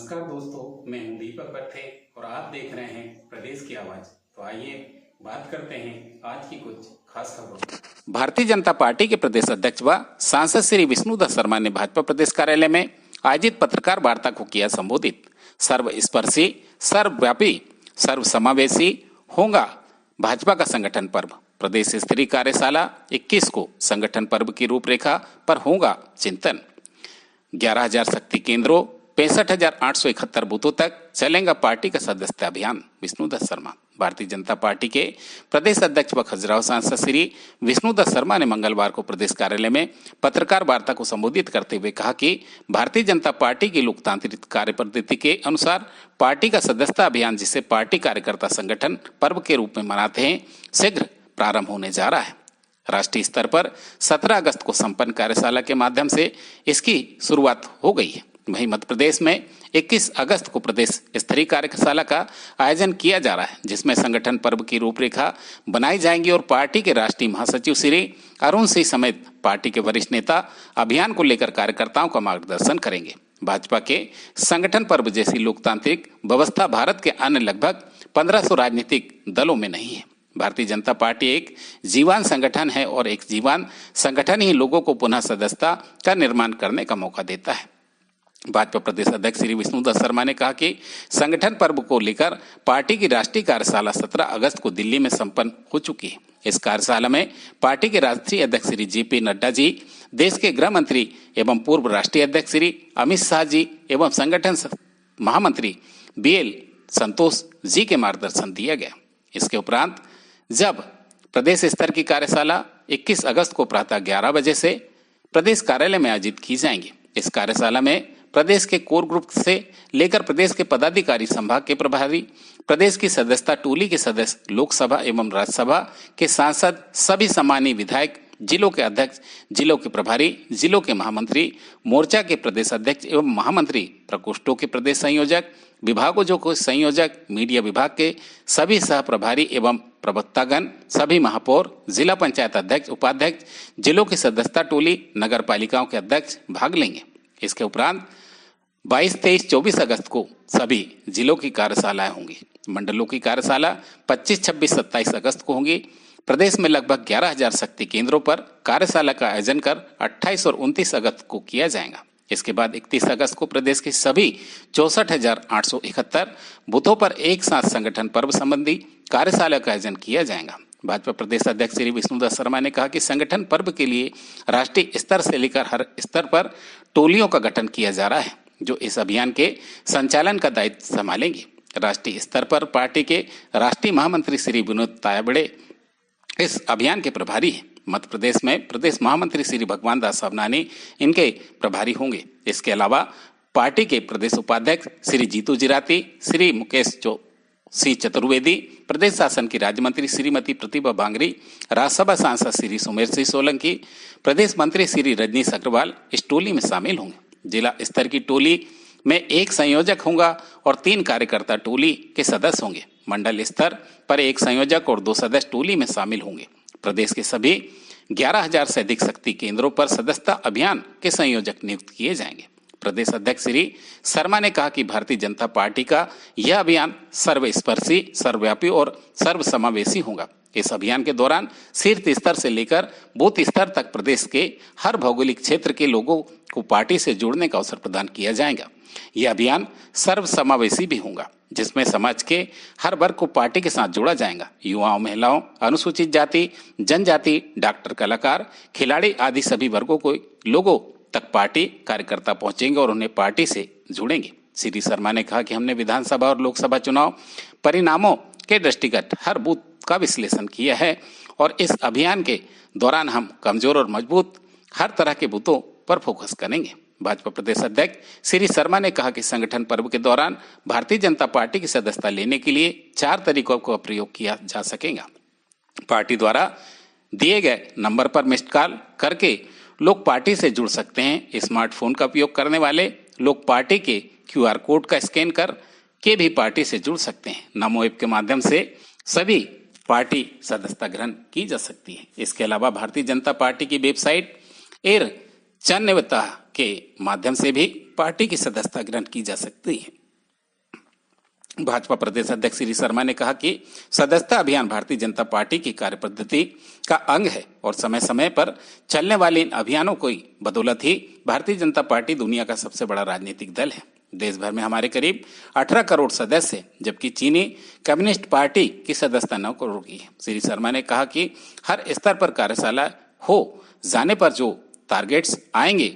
नमस्कार दोस्तों, मैं हूं दीपक पत्थे और आप देख रहे हैं प्रदेश की आवाज। तो आइए बात करते हैं आज की कुछ खास खबरों। भारतीय जनता पार्टी के प्रदेश अध्यक्ष व सांसद श्री विष्णुदत्त शर्मा ने भाजपा प्रदेश कार्यालय में आयोजित पत्रकार वार्ता को किया संबोधित। सर्वस्पर्शी, सर्वव्यापी, सर्वसमावेशी होगा भाजपा का संगठन पर्व। प्रदेश स्तरीय कार्यशाला 21 को संगठन पर्व की रूपरेखा पर होगा चिंतन। 11,000 शक्ति केंद्रों, 65,871 बूथों तक चलेगा पार्टी का सदस्यता अभियान। विष्णुदत्त शर्मा। भारतीय जनता पार्टी के प्रदेश अध्यक्ष व खजुराहो सांसद श्री विष्णुदत्त शर्मा ने मंगलवार को प्रदेश कार्यालय में पत्रकार वार्ता को संबोधित करते हुए कहा कि भारतीय जनता पार्टी की लोकतांत्रिक कार्य पद्धति के अनुसार पार्टी का सदस्यता अभियान, जिसे पार्टी कार्यकर्ता संगठन पर्व के रूप में मनाते हैं, शीघ्र प्रारंभ होने जा रहा है। राष्ट्रीय स्तर पर 17 अगस्त को संपन्न कार्यशाला के माध्यम से इसकी शुरुआत हो गई है। वहीं मध्य प्रदेश में 21 अगस्त को प्रदेश स्तरीय कार्यशाला का आयोजन किया जा रहा है, जिसमें संगठन पर्व की रूपरेखा बनाई जाएंगी और पार्टी के राष्ट्रीय महासचिव श्री अरुण सिंह समेत पार्टी के वरिष्ठ नेता अभियान को लेकर कार्यकर्ताओं का मार्गदर्शन करेंगे। भाजपा के संगठन पर्व जैसी लोकतांत्रिक व्यवस्था भारत के अन्य लगभग 1500 राजनीतिक दलों में नहीं है। भारतीय जनता पार्टी एक जीवान संगठन है और एक जीवान संगठन ही लोगों को पुनः सदस्यता का निर्माण करने का मौका देता है। भाजपा प्रदेश अध्यक्ष श्री विष्णुदत्त शर्मा ने कहा कि संगठन पर्व को लेकर पार्टी की राष्ट्रीय कार्यशाला 17 अगस्त को दिल्ली में संपन्न हो चुकी है। इस कार्यशाला में पार्टी के राष्ट्रीय अध्यक्ष श्री जेपी नड्डा जी, देश के गृह मंत्री एवं पूर्व राष्ट्रीय अध्यक्ष श्री अमित शाह जी एवं संगठन महामंत्री BL संतोष जी के मार्गदर्शन दिया गया। इसके उपरांत जब प्रदेश स्तर की कार्यशाला 21 अगस्त को प्रातः 11 बजे से प्रदेश कार्यालय में आयोजित की जाएंगी। इस कार्यशाला में प्रदेश के कोर ग्रुप से लेकर प्रदेश के पदाधिकारी, संभाग के प्रभारी, प्रदेश की सदस्यता टोली के सदस्य, लोकसभा एवं राज्यसभा के सांसद, सभी सम्मानीय विधायक, जिलों के अध्यक्ष, जिलों के प्रभारी, जिलों के महामंत्री, मोर्चा के प्रदेश अध्यक्ष एवं महामंत्री, प्रकोष्ठों के प्रदेश संयोजक, विभागों जो को संयोजक, मीडिया विभाग के सभी सह प्रभारी एवं प्रवक्तागण, सभी महापौर, जिला पंचायत अध्यक्ष, उपाध्यक्ष, जिलों की सदस्यता टोली, नगर पालिकाओं के अध्यक्ष भाग लेंगे। इसके उपरांत 22, 23, 24 अगस्त को सभी जिलों की कार्यशालाएं होंगी। मंडलों की कार्यशाला 25, 26, 27 अगस्त को होंगी। प्रदेश में लगभग 11,000 शक्ति केंद्रों पर कार्यशाला का आयोजन कर 28 और 29 अगस्त को किया जाएगा। इसके बाद 31 अगस्त को प्रदेश के सभी 64,871 बूथों पर एक साथ संगठन पर्व संबंधी कार्यशाला का आयोजन किया जाएगा। भाजपा प्रदेश अध्यक्ष श्री विष्णुदत्त शर्मा ने कहा कि संगठन पर्व के लिए राष्ट्रीय स्तर से लेकर हर स्तर पर टोलियों का गठन किया जा रहा है, जो इस अभियान के संचालन का दायित्व संभालेंगी। राष्ट्रीय स्तर पर पार्टी के राष्ट्रीय महामंत्री श्री विनोद तायबड़े इस अभियान के प्रभारी हैं। मध्य प्रदेश में प्रदेश महामंत्री श्री भगवान दास सावनानी इनके प्रभारी होंगे। इसके अलावा पार्टी के प्रदेश उपाध्यक्ष श्री जीतू जिराती, श्री मुकेश सी चतुर्वेदी, प्रदेश शासन की राज्य मंत्री श्रीमती प्रतिभा बांगरी, राज्यसभा सांसद श्री सुमेर सिंह सोलंकी, प्रदेश मंत्री श्री रजनीश अग्रवाल इस टोली में शामिल होंगे। जिला स्तर की टोली में एक संयोजक होगा और 3 कार्यकर्ता टोली के सदस्य होंगे। मंडल स्तर पर एक संयोजक और 2 सदस्य टोली में शामिल होंगे। प्रदेश के सभी 11,000 से अधिक शक्ति केंद्रों पर सदस्यता अभियान के संयोजक नियुक्त किए जाएंगे। प्रदेश अध्यक्ष श्री शर्मा ने कहा कि भारतीय जनता पार्टी का यह अभियान सर्वस्पर्शी, सर्वव्यापी और सर्वसमावेशी होगा। इस अभियान के दौरान शीर्ष स्तर से लेकर बूथ स्तर तक प्रदेश के हर भौगोलिक क्षेत्र के लोगों को पार्टी से जुड़ने का अवसर प्रदान किया जाएगा। यह अभियान सर्वसमावेशी भी होगा, जिसमें समाज के हर वर्ग को पार्टी के साथ जोड़ा जाएगा। युवाओं, महिलाओं, अनुसूचित जाति, जनजाति, डॉक्टर, कलाकार, खिलाड़ी आदि सभी वर्गों को लोगों तक पार्टी कार्यकर्ता पहुंचेंगे और उन्हें पार्टी से जोड़ेंगे। श्री शर्मा ने कहा कि हमने विधानसभा और लोकसभा चुनाव परिणामों के दृष्टिगत हर बूथ का विश्लेषण किया है और इस अभियान के दौरान हम कमजोर और मजबूत हर तरह के बूथों पर फोकस करेंगे। भाजपा प्रदेश अध्यक्ष श्री शर्मा ने कहा कि संगठन पर्व के दौरान भारतीय जनता पार्टी की सदस्यता लेने के लिए 4 तरीकों का प्रयोग किया जा सकेगा। पार्टी द्वारा दिए गए नंबर पर मिस्ड कॉल करके लोग पार्टी से जुड़ सकते हैं। स्मार्टफोन का उपयोग करने वाले लोग पार्टी के QR कोड का स्कैन कर के भी पार्टी से जुड़ सकते हैं। नमो ऐप के माध्यम से सभी पार्टी सदस्यता ग्रहण की जा सकती है। इसके अलावा भारतीय जनता पार्टी की वेबसाइट एयर चन्नवता के माध्यम से भी पार्टी की सदस्यता ग्रहण की जा सकती है। भाजपा प्रदेश अध्यक्ष श्री शर्मा ने कहा कि सदस्यता अभियान भारतीय जनता पार्टी की कार्यपद्धति का अंग है और समय समय पर चलने वाले इन अभियानों की बदौलत ही भारतीय जनता पार्टी दुनिया का सबसे बड़ा राजनीतिक दल है। देश भर में हमारे करीब 18 करोड़ सदस्य हैं, जबकि चीनी कम्युनिस्ट पार्टी की सदस्यता 9 करोड़ की है। श्री शर्मा ने कहा कि हर स्तर पर कार्यशाला हो जाने पर जो टारगेट्स आएंगे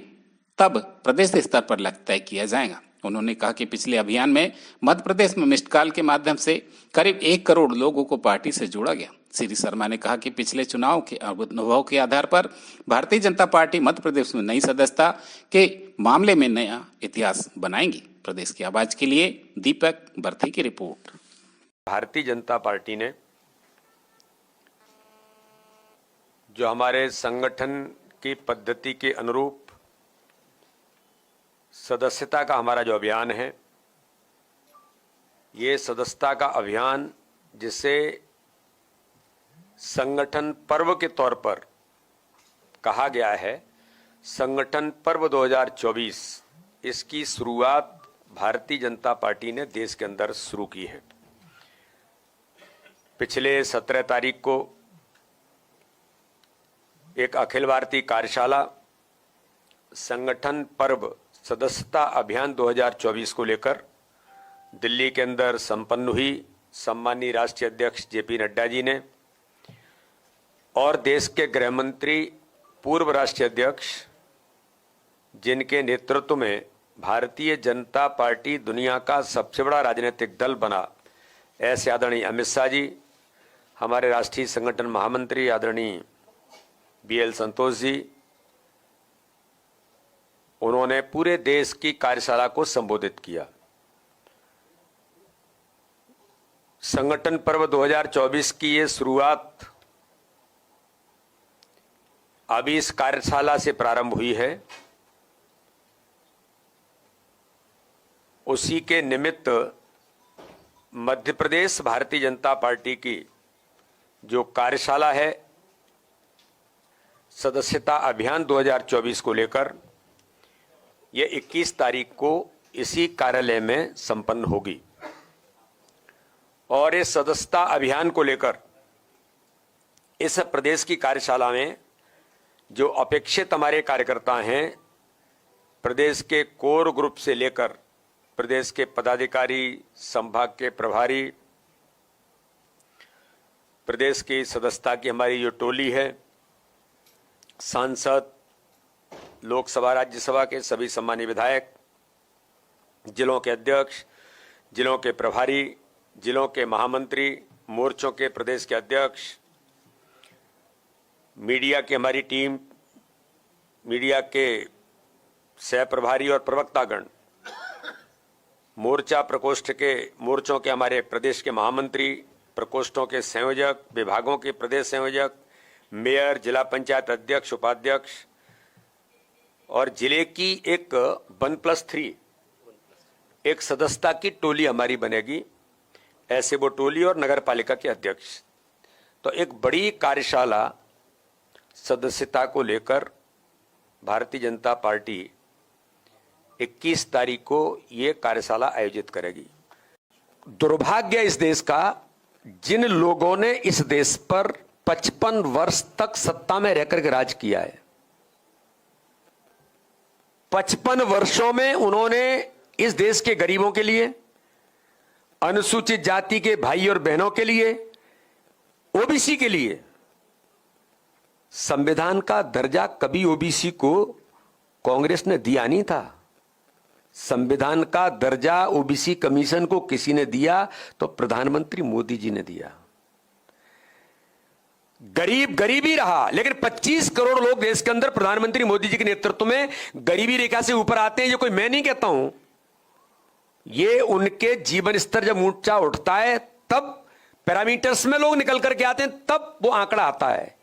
तब प्रदेश स्तर पर लक्ष्य तय किया जाएगा। उन्होंने कहा कि पिछले अभियान में मध्य प्रदेश में मिस्ड कॉल के माध्यम से करीब 1 करोड़ लोगों को पार्टी से जोड़ा गया। श्री शर्मा ने कहा कि पिछले चुनाव के अनुभव के आधार पर भारतीय जनता पार्टी मध्य प्रदेश में नई सदस्यता के मामले में नया इतिहास बनाएंगी। प्रदेश की आवाज के लिए दीपक बर्थी की रिपोर्ट। भारतीय जनता पार्टी ने जो हमारे संगठन की पद्धति के अनुरूप सदस्यता का हमारा जो अभियान है, ये सदस्यता का अभियान जिसे संगठन पर्व के तौर पर कहा गया है, संगठन पर्व 2024, इसकी शुरुआत भारतीय जनता पार्टी ने देश के अंदर शुरू की है। पिछले 17 तारीख को एक अखिल भारतीय कार्यशाला संगठन पर्व सदस्यता अभियान 2024 को लेकर दिल्ली के अंदर संपन्न हुई। सम्माननीय राष्ट्रीय अध्यक्ष जेपी नड्डा जी ने और देश के गृह मंत्री पूर्व राष्ट्रीय अध्यक्ष, जिनके नेतृत्व में भारतीय जनता पार्टी दुनिया का सबसे बड़ा राजनीतिक दल बना, ऐसे आदरणीय अमित शाह जी, हमारे राष्ट्रीय संगठन महामंत्री आदरणीय BL संतोष जी, उन्होंने पूरे देश की कार्यशाला को संबोधित किया। संगठन पर्व 2024 की ये शुरुआत अभी इस कार्यशाला से प्रारंभ हुई है। उसी के निमित्त मध्य प्रदेश भारतीय जनता पार्टी की जो कार्यशाला है सदस्यता अभियान 2024 को लेकर, ये 21 तारीख को इसी कार्यालय में संपन्न होगी। और इस सदस्यता अभियान को लेकर इस प्रदेश की कार्यशाला में जो अपेक्षित हमारे कार्यकर्ता हैं, प्रदेश के कोर ग्रुप से लेकर प्रदेश के पदाधिकारी, संभाग के प्रभारी, प्रदेश की सदस्यता की हमारी जो टोली है, सांसद, लोकसभा राज्यसभा के सभी सम्मानीय विधायक, जिलों के अध्यक्ष, जिलों के प्रभारी, जिलों के महामंत्री, मोर्चों के प्रदेश के अध्यक्ष, मीडिया की हमारी टीम, मीडिया के सह प्रभारी और प्रवक्तागण, मोर्चा प्रकोष्ठ के मोर्चों के हमारे प्रदेश के महामंत्री, प्रकोष्ठों के संयोजक, विभागों के प्रदेश संयोजक, मेयर, जिला पंचायत अध्यक्ष, उपाध्यक्ष और जिले की एक 1+3 एक सदस्यता की टोली हमारी बनेगी, ऐसे वो टोली और नगर पालिका के अध्यक्ष। तो एक बड़ी कार्यशाला सदस्यता को लेकर भारतीय जनता पार्टी 21 तारीख को ये कार्यशाला आयोजित करेगी। दुर्भाग्य इस देश का, जिन लोगों ने इस देश पर 55 वर्ष तक सत्ता में रहकर के राज किया है, 55 वर्षों में उन्होंने इस देश के गरीबों के लिए, अनुसूचित जाति के भाई और बहनों के लिए, ओबीसी के लिए संविधान का दर्जा कभी ओबीसी को कांग्रेस ने दिया नहीं था। संविधान का दर्जा ओबीसी कमीशन को किसी ने दिया तो प्रधानमंत्री मोदी जी ने दिया। गरीब गरीबी रहा, लेकिन 25 करोड़ लोग देश के अंदर प्रधानमंत्री मोदी जी के नेतृत्व में गरीबी रेखा से ऊपर आते हैं। ये कोई मैं नहीं कहता हूं, ये उनके जीवन स्तर जब ऊंचा उठता है तब पैरामीटर्स में लोग निकल करके आते हैं, तब वो आंकड़ा आता है।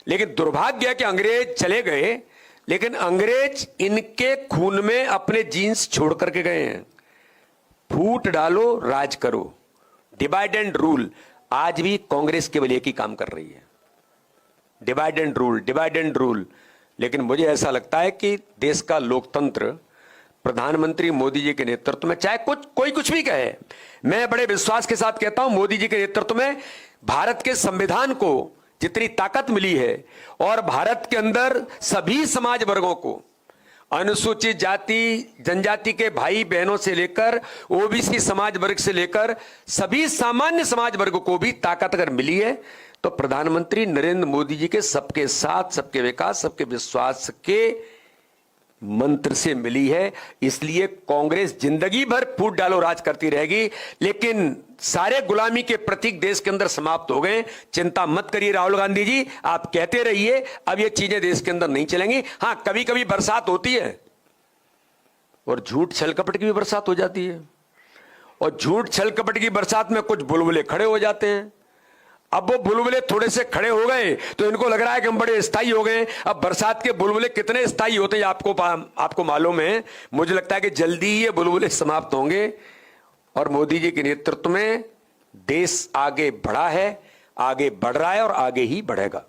लेकिन दुर्भाग्य है कि अंग्रेज चले गए, लेकिन अंग्रेज इनके खून में अपने जीन्स छोड़ करके गए हैं। फूट डालो, राज करो, डिवाइड एंड रूल। आज भी कांग्रेस केवल एक ही काम कर रही है, divide and rule, divide and rule. लेकिन मुझे ऐसा लगता है कि देश का लोकतंत्र प्रधानमंत्री मोदी जी के नेतृत्व में, चाहे कोई कुछ भी कहे, मैं बड़े विश्वास के साथ कहता हूं मोदी जी के नेतृत्व में भारत के संविधान को जितनी ताकत मिली है और भारत के अंदर सभी समाज वर्गों को, अनुसूचित जाति जनजाति के भाई बहनों से लेकर ओबीसी समाज वर्ग से लेकर सभी सामान्य समाज वर्ग को भी ताकत अगर मिली है तो प्रधानमंत्री नरेंद्र मोदी जी के सबके साथ, सबके विकास, सबके विश्वास के मंत्र से मिली है। इसलिए कांग्रेस जिंदगी भर फूट डालो राज करती रहेगी, लेकिन सारे गुलामी के प्रतीक देश के अंदर समाप्त हो गए। चिंता मत करिए राहुल गांधी जी, आप कहते रहिए, अब ये चीजें देश के अंदर नहीं चलेंगी। हां, कभी कभी बरसात होती है और झूठ छल कपट की भी बरसात हो जाती है, और झूठ छल कपट की बरसात में कुछ बुलबुले खड़े हो जाते हैं। अब वो बुलबुले थोड़े से खड़े हो गए तो इनको लग रहा है कि हम बड़े स्थायी हो गए। अब बरसात के बुलबुले कितने स्थायी होते हैं आपको मालूम है। मुझे लगता है कि जल्दी ही ये बुलबुले समाप्त होंगे और मोदी जी के नेतृत्व में देश आगे बढ़ा है, आगे बढ़ रहा है और आगे ही बढ़ेगा।